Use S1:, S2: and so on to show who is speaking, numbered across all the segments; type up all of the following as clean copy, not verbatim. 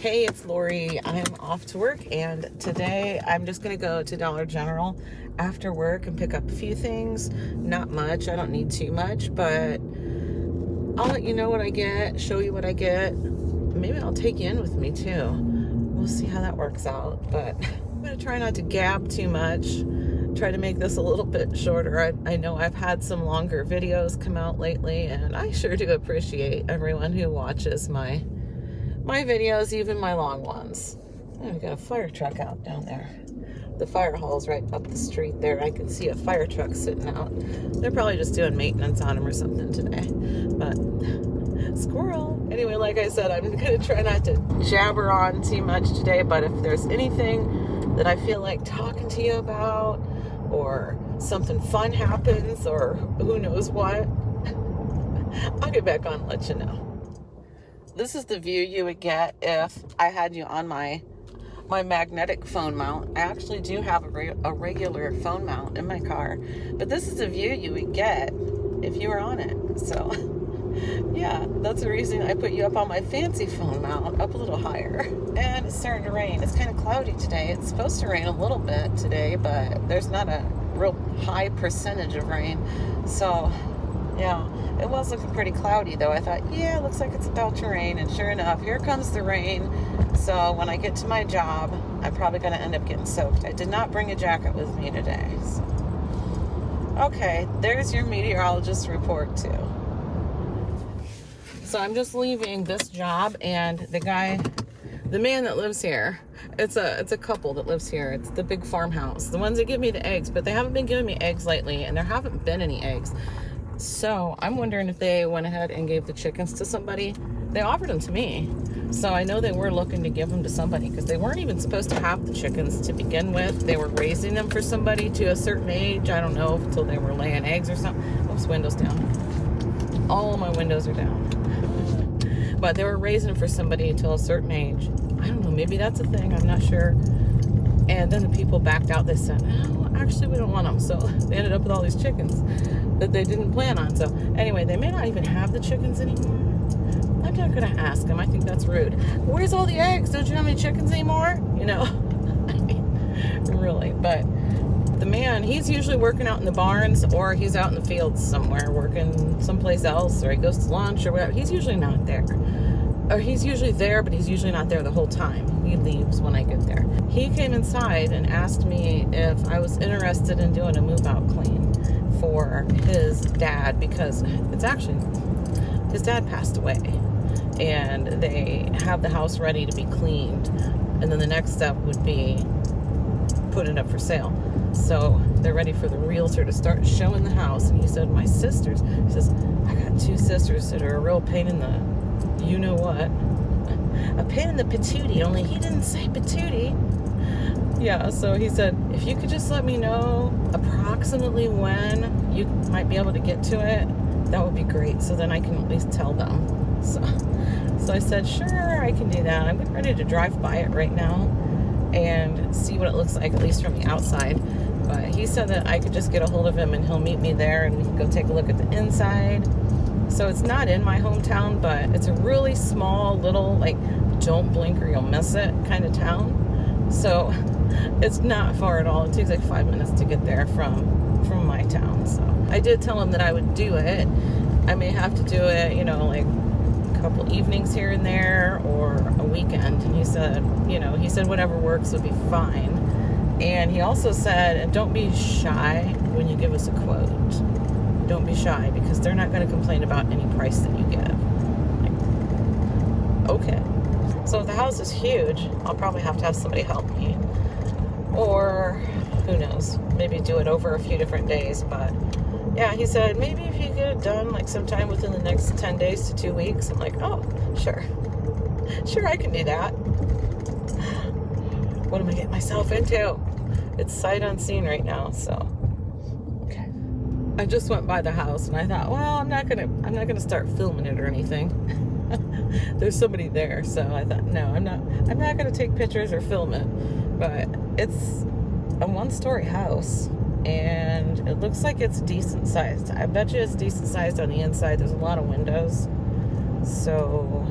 S1: Hey, it's Lori. I'm off to work, and today I'm just going to go to Dollar General after work and pick up a few things. Not much. I don't need too much, but I'll let you know what I get, show you what I get. Maybe I'll take you in with me too. We'll see how that works out, but I'm going to try not to gab too much. Try to make this a little bit shorter. I know I've had some longer videos come out lately, and I sure do appreciate everyone who watches my videos, even my long ones. Oh, we got a fire truck out down there. The fire hall's right up the street there. I can see a fire truck sitting out. They're probably just doing maintenance on them or something today. But squirrel. Anyway, like I said, I'm going to try not to jabber on too much today, but if there's anything that I feel like talking to you about, or something fun happens, or who knows what, I'll get back on and let you know. This is the view you would get if I had you on my magnetic phone mount. I actually do have a regular phone mount in my car, but this is the view you would get if you were on it. So yeah, that's the reason I put you up on my fancy phone mount, up a little higher. And it's starting to rain. It's kind of cloudy today. It's supposed to rain a little bit today, but there's not a real high percentage of rain. So yeah, it was looking pretty cloudy though. I thought, yeah, it looks like it's about to rain, and sure enough, here comes the rain. So when I get to my job, I'm probably going to end up getting soaked. I did not bring a jacket with me today. So. Okay, there's your meteorologist report too. So I'm just leaving this job, and the man that lives here, it's a couple that lives here. It's the big farmhouse, the ones that give me the eggs, but they haven't been giving me eggs lately, and there haven't been any eggs. So I'm wondering if they went ahead and gave the chickens to somebody. They offered them to me. So I know they were looking to give them to somebody, because they weren't even supposed to have the chickens to begin with. They were raising them for somebody to a certain age. I don't know, until they were laying eggs or something. Oops, windows down. All of my windows are down. But they were raising them for somebody until a certain age. I don't know, maybe that's a thing. I'm not sure. And then the people backed out. They said, no, actually, we don't want them. So they ended up with all these chickens that they didn't plan on. So anyway, they may not even have the chickens anymore. I'm not going to ask them. I think that's rude. Where's all the eggs? Don't you have any chickens anymore? You know, I mean, really. But the man, he's usually working out in the barns, or he's out in the fields somewhere working someplace else, or he goes to lunch or whatever. He's usually not there. Or he's usually there, but he's usually not there the whole time. He leaves when I get there. He came inside and asked me if I was interested in doing a move-out clean for his dad, because it's actually, his dad passed away, and they have the house ready to be cleaned, and then the next step would be putting it up for sale. So they're ready for the realtor to start showing the house. And he said, my sisters, he says, I got two sisters that are a real pain in the you know what, a pain in the patootie, only he didn't say patootie. Yeah, so he said, if you could just let me know approximately when you might be able to get to it, that would be great, so then I can at least tell them. So I said, sure, I can do that. I'm getting ready to drive by it right now and see what it looks like, at least from the outside. But he said that I could just get a hold of him, and he'll meet me there, and we can go take a look at the inside. So it's not in my hometown, but it's a really small little, like, don't blink or you'll miss it kind of town. So it's not far at all. It takes like 5 minutes to get there from my town. So I did tell him that I would do it. I may have to do it, you know, like a couple evenings here and there, or a weekend. And he said, you know, whatever works would be fine. And he also said, and don't be shy when you give us a quote. Don't be shy, because they're not going to complain about any price that you give. Like, okay. So if the house is huge, I'll probably have to have somebody help me. Or, who knows, maybe do it over a few different days. But yeah, he said, maybe if you get it done like sometime within the next 10 days to 2 weeks. I'm like, oh, sure. Sure, I can do that. What am I getting myself into? It's sight unseen right now, so. I just went by the house, and I thought, well, I'm not gonna start filming it or anything. There's somebody there, so I thought, no, I'm not gonna take pictures or film it. But it's a one-story house, and it looks like it's decent sized. I bet you it's decent sized on the inside. There's a lot of windows, so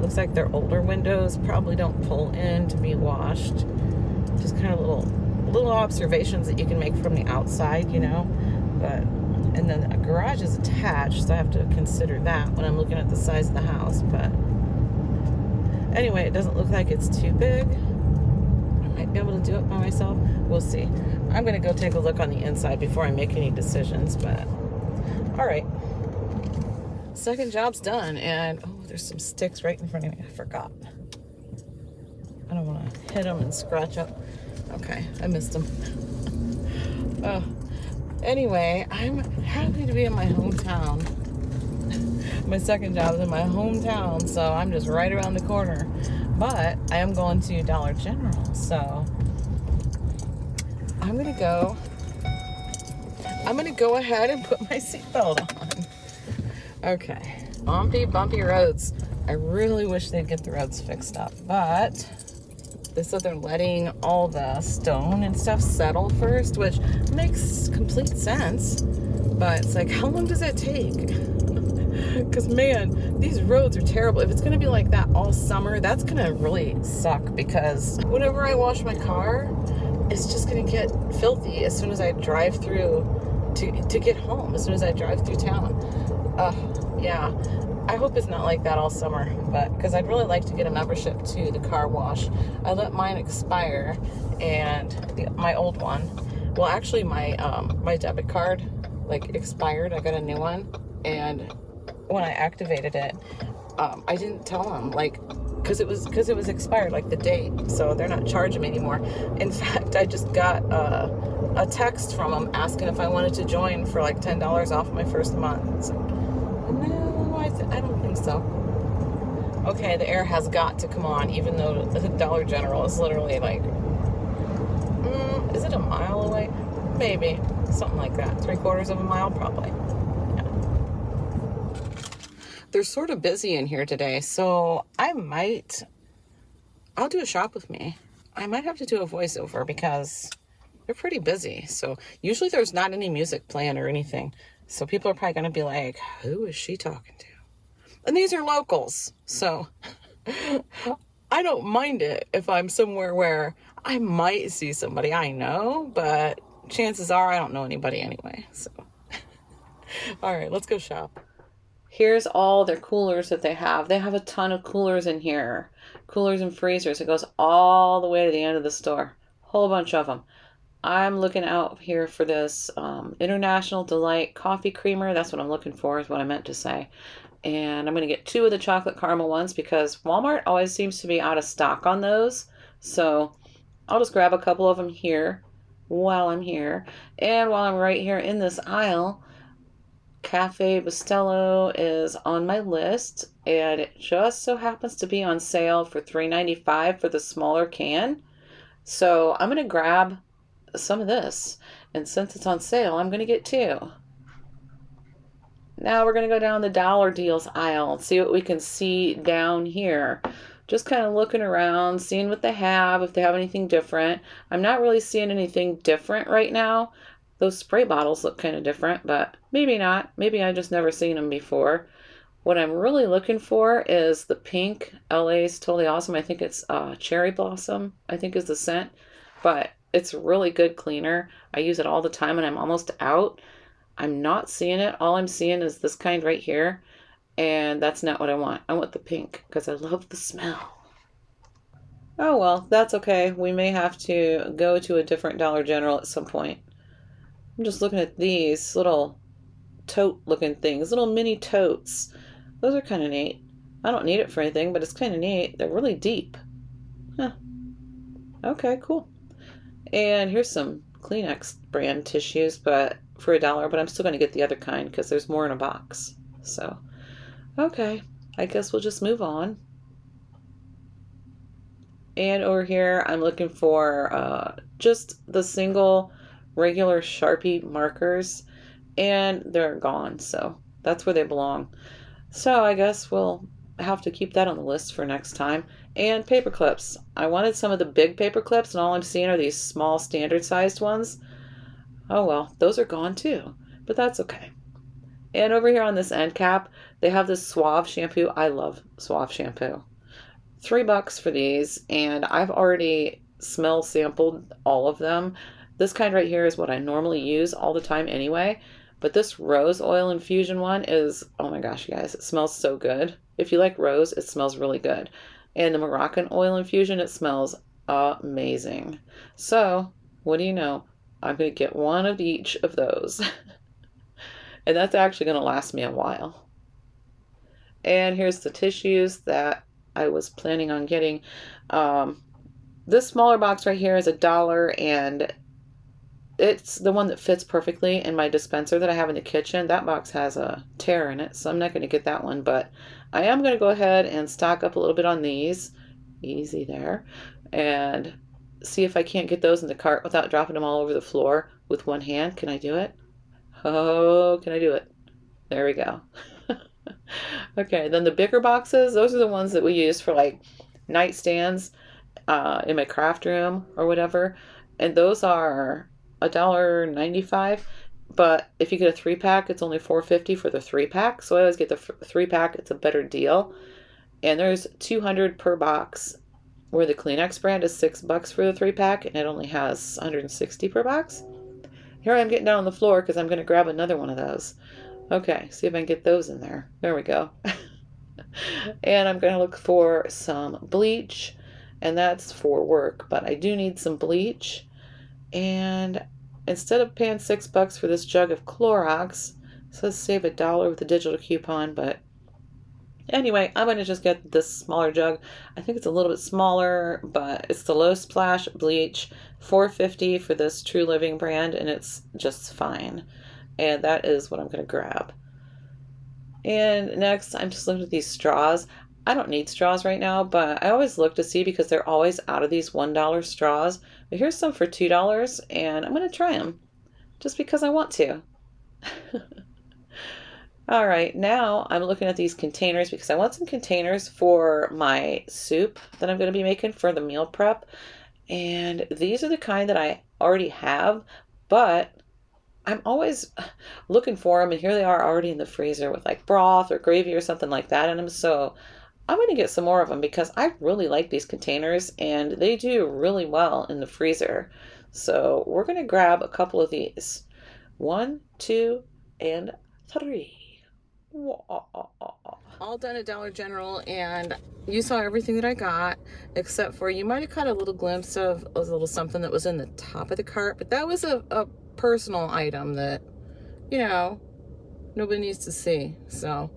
S1: Looks like their older windows probably don't pull in to be washed. Just kind of little observations that you can make from the outside, you know. But and then a garage is attached, so I have to consider that when I'm looking at the size of the house. But anyway, it doesn't look like it's too big. I might be able to do it by myself. We'll see. I'm going to go take a look on the inside before I make any decisions. But all right. Second job's done, and oh, there's some sticks right in front of me. I forgot. I don't want to hit them and scratch up. Okay, I missed them. Anyway, I'm happy to be in my hometown. My second job is in my hometown, so I'm just right around the corner. But I am going to Dollar General, so I'm gonna go ahead and put my seatbelt on. Okay, bumpy roads. I really wish they'd get the roads fixed up, but they said they're letting all the stone and stuff settle first, which makes complete sense. But it's like, how long does that take? Because man, these roads are terrible. If it's going to be like that all summer, that's going to really suck, because whenever I wash my car, it's just going to get filthy as soon as I drive through to get home, as soon as I drive through town. Yeah, I hope it's not like that all summer, but because I'd really like to get a membership to the car wash. I let mine expire, and my old one, well, actually my debit card like expired. I got a new one, and when I activated it, I didn't tell them, like, because it was expired, like the date, so they're not charging me anymore. In fact, I just got a text from them asking if I wanted to join for like $10 off my first month. So, no, I don't think so. Okay, the air has got to come on, even though the Dollar General is literally like, is it a mile away? Maybe, something like that. 3/4 of a mile, probably. Yeah. They're sort of busy in here today, so I'll do a shop with me. I might have to do a voiceover because they're pretty busy. So usually there's not any music playing or anything. So people are probably going to be like, who is she talking to? And these are locals. So I don't mind it if I'm somewhere where I might see somebody I know, but chances are I don't know anybody anyway. So, all right, let's go shop. Here's all their coolers that they have. They have a ton of coolers in here. Coolers and freezers. It goes all the way to the end of the store. Whole bunch of them. I'm looking out here for this International Delight coffee creamer. That's what I'm looking for, is what I meant to say. And I'm going to get 2 of the chocolate caramel ones because Walmart always seems to be out of stock on those. So I'll just grab a couple of them here while I'm here. And while I'm right here in this aisle, Cafe Bustelo is on my list, and it just so happens to be on sale for $3.95 for the smaller can. So I'm going to grab some of this, and since it's on sale, I'm going to get 2. Now we're going to go down the dollar deals aisle and see what we can see down here. Just kind of looking around, seeing what they have, if they have anything different. I'm not really seeing anything different right now. Those spray bottles look kind of different, but maybe not. Maybe I just never seen them before. What I'm really looking for is the pink LA's Totally Awesome. I think it's Cherry Blossom, I think is the scent. But it's really good cleaner. I use it all the time and I'm almost out. I'm not seeing it. All I'm seeing is this kind right here. And that's not what I want. I want the pink because I love the smell. Oh well, that's okay. We may have to go to a different Dollar General at some point. I'm just looking at these little tote looking things, little mini totes. Those are kind of neat. I don't need it for anything, but it's kind of neat. They're really deep. Huh. Okay, cool. And here's some Kleenex brand tissues, but for $1, but I'm still going to get the other kind because there's more in a box. So, okay, I guess we'll just move on. And over here, I'm looking for just the single regular Sharpie markers, and they're gone, so that's where they belong. So I guess we'll have to keep that on the list for next time. And paper clips. I wanted some of the big paper clips, and all I'm seeing are these small standard sized ones. Oh well, those are gone too, but that's okay. And over here on this end cap, they have this Suave shampoo. I love Suave shampoo. $3 for these, and I've already smell sampled all of them. This kind right here is what I normally use all the time anyway, but this rose oil infusion one is, oh my gosh, you guys, it smells so good. If you like rose, it smells really good. And the Moroccan oil infusion, it smells amazing. So, what do you know? I'm going to get one of each of those. And that's actually going to last me a while. And here's the tissues that I was planning on getting. This smaller box right here is $1, and it's the one that fits perfectly in my dispenser that I have in the kitchen. That box has a tear in it, so I'm not going to get that one, but I am going to go ahead and stock up a little bit on these. Easy there. And see if I can't get those in the cart without dropping them all over the floor with one hand. Can I do it? Oh, can I do it? There we go. Okay, then the bigger boxes, those are the ones that we use for like nightstands in my craft room or whatever. And those are $1.95. But if you get a 3-pack, it's only $4.50 for the 3-pack. So I always get the 3-pack. It's a better deal. And there's 200 per box, where the Kleenex brand is $6 for the 3-pack, and it only has 160 per box. Here I'm getting down on the floor because I'm going to grab another one of those. Okay, see if I can get those in there. There we go. And I'm going to look for some bleach, and that's for work, but I do need some bleach. And instead of paying $6 for this jug of Clorox, it says save $1 with a digital coupon, but anyway, I'm going to just get this smaller jug. I think it's a little bit smaller, but it's the Low Splash bleach, $4.50 for this True Living brand, and it's just fine. And that is what I'm going to grab. And next, I'm just looking at these straws. I don't need straws right now, but I always look to see because they're always out of these $1 straws. But here's some for $2, and I'm going to try them just because I want to. All right, now I'm looking at these containers because I want some containers for my soup that I'm going to be making for the meal prep. And these are the kind that I already have, but I'm always looking for them, and here they are already in the freezer with like broth or gravy or something like that in them. So I'm going to get some more of them because I really like these containers, and they do really well in the freezer. So we're going to grab a couple of these. 1, 2, and 3. All done at Dollar General, and you saw everything that I got, except for you might have caught a little glimpse of a little something that was in the top of the cart, but that was a personal item that, you know, nobody needs to see. So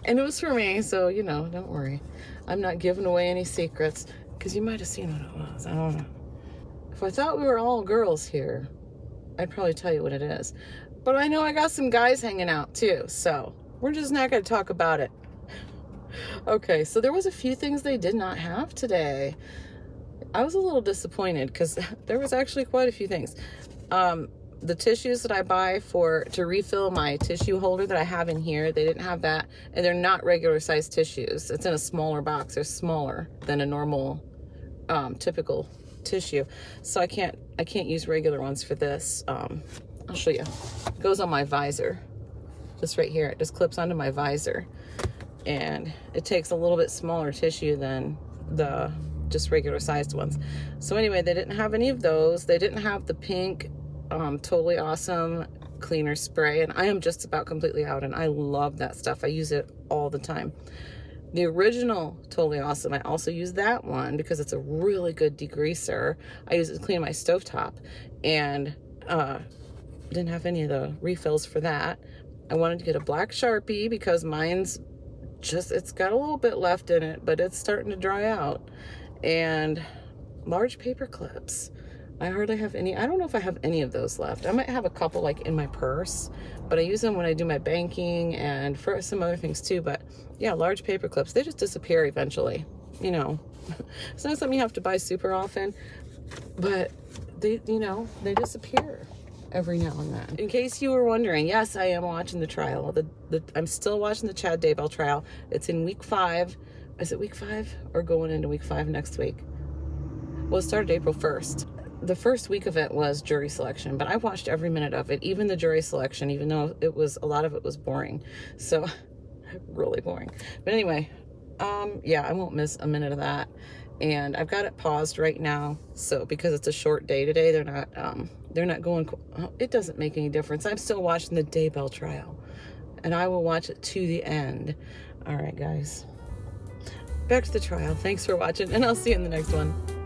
S1: and it was for me, so you know, don't worry, I'm not giving away any secrets because you might have seen what it was. I don't know. If I thought we were all girls here, I'd probably tell you what it is, but I know I got some guys hanging out too, so we're just not going to talk about it. Okay, so there was a few things they did not have today. I was a little disappointed because there was actually quite a few things. The tissues that I buy to refill my tissue holder that I have in here, they didn't have that, and they're not regular size tissues. It's in a smaller box. They're smaller than a normal typical tissue, so I can't use regular ones for this. I'll show you. It goes on my visor, just right here. It just clips onto my visor, and it takes a little bit smaller tissue than the just regular sized ones. So anyway, they didn't have any of those. They didn't have the pink Totally Awesome cleaner spray, and I am just about completely out, and I love that stuff. I use it all the time. The original Totally Awesome, I also use that one because it's a really good degreaser. I use it to clean my stovetop, and didn't have any of the refills for that. I wanted to get a black Sharpie because mine's just, it's got a little bit left in it, but it's starting to dry out. And large paper clips. I hardly have any. I don't know if I have any of those left. I might have a couple like in my purse, but I use them when I do my banking and for some other things too. But yeah, large paper clips, they just disappear eventually. You know, it's not something you have to buy super often, but they, you know, they disappear every now and then. In case you were wondering, yes, I am watching the trial. I'm still watching the Chad Daybell trial. It's in week 5. Is it week 5 or going into week 5 next week? Well, it started April 1st. the first week of it was jury selection, but I watched every minute of it, even the jury selection, even though a lot of it was boring. So really boring. But anyway, yeah, I won't miss a minute of that. And I've got it paused right now. So because it's a short day today, they're not going, it doesn't make any difference. I'm still watching the Daybell trial, and I will watch it to the end. All right, guys, back to the trial. Thanks for watching, and I'll see you in the next one.